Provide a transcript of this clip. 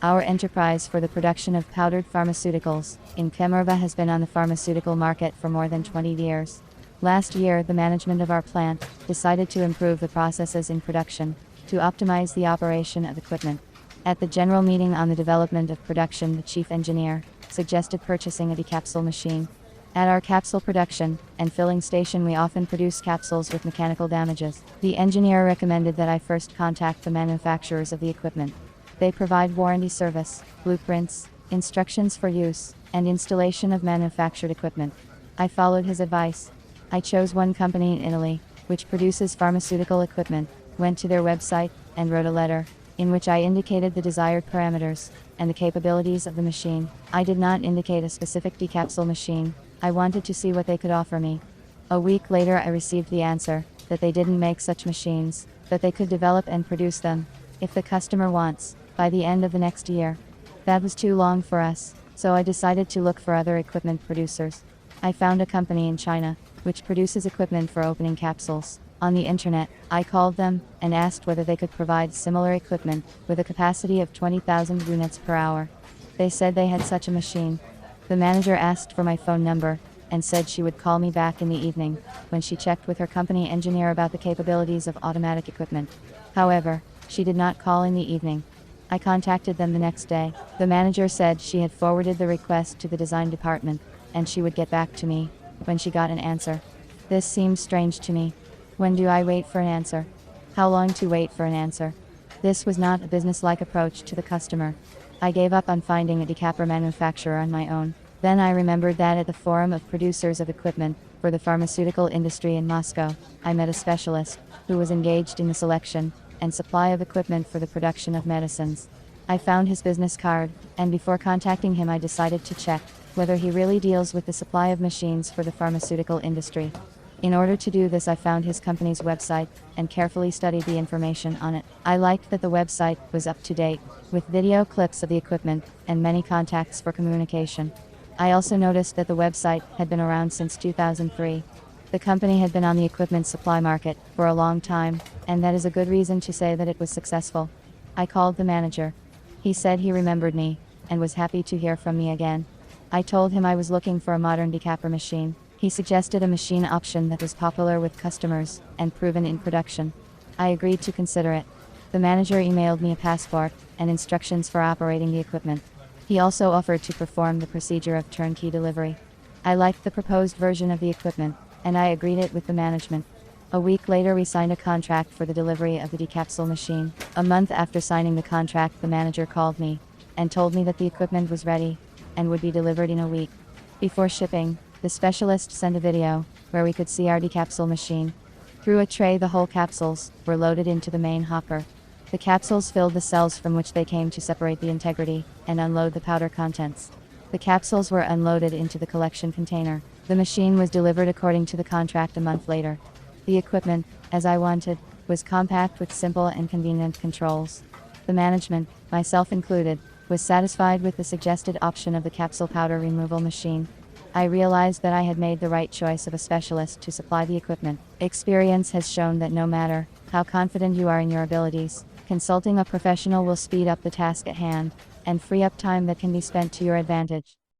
Our enterprise for the production of powdered pharmaceuticals in Kemerva has been on the pharmaceutical market for more than 20 years. Last year, the management of our plant decided to improve the processes in production to optimize the operation of equipment. At the general meeting on the development of production, the chief engineer suggested purchasing a decapsule machine. At our capsule production and filling station, we often produce capsules with mechanical damages. The engineer recommended that I first contact the manufacturers of the equipment. They provide warranty service, blueprints, instructions for use, and installation of manufactured equipment. I followed his advice. I chose one company in Italy, which produces pharmaceutical equipment, went to their website, and wrote a letter, in which I indicated the desired parameters and the capabilities of the machine. I did not indicate a specific decapsule machine. I wanted to see what they could offer me. A week later, I received the answer that they didn't make such machines, but they could develop and produce them, if the customer wants, by the end of the next year. That was too long for us, so I decided to look for other equipment producers. I found a company in China, which produces equipment for opening capsules. On the internet, I called them and asked whether they could provide similar equipment with a capacity of 20,000 units per hour. They said they had such a machine. The manager asked for my phone number and said she would call me back in the evening when she checked with her company engineer about the capabilities of automatic equipment. However, she did not call in the evening. I contacted them the next day. The manager said she had forwarded the request to the design department and she would get back to me when she got an answer. This seems strange to me. When do I wait for an answer? How long to wait for an answer? This was not a business-like approach to the customer. I gave up on finding a decapper manufacturer on my own. Then I remembered that at the Forum of Producers of Equipment for the Pharmaceutical Industry in Moscow, I met a specialist who was engaged in the selection and supply of equipment for the production of medicines. I found his business card, and before contacting him I decided to check whether he really deals with the supply of machines for the pharmaceutical industry. In order to do this, I found his company's website and carefully studied the information on it. I liked that the website was up to date, with video clips of the equipment and many contacts for communication. I also noticed that the website had been around since 2003. The company had been on the equipment supply market for a long time, and that is a good reason to say that it was successful. I called the manager. He said he remembered me and was happy to hear from me again. I told him I was looking for a modern decapper machine. He suggested a machine option that was popular with customers and proven in production. I agreed to consider it. The manager emailed me a passport and instructions for operating the equipment. He also offered to perform the procedure of turnkey delivery. I liked the proposed version of the equipment, and I agreed it with the management. A week later, we signed a contract for the delivery of the decapsule machine. A month after signing the contract, the manager called me and told me that the equipment was ready and would be delivered in a week. Before shipping, the specialist sent a video where we could see our decapsule machine. Through a tray, the whole capsules were loaded into the main hopper. The capsules filled the cells from which they came to separate the integrity and unload the powder contents. The capsules were unloaded into the collection container. The machine was delivered according to the contract a month later. The equipment, as I wanted, was compact with simple and convenient controls. The management, myself included, was satisfied with the suggested option of the capsule powder removal machine. I realized that I had made the right choice of a specialist to supply the equipment. Experience has shown that no matter how confident you are in your abilities, consulting a professional will speed up the task at hand and free up time that can be spent to your advantage.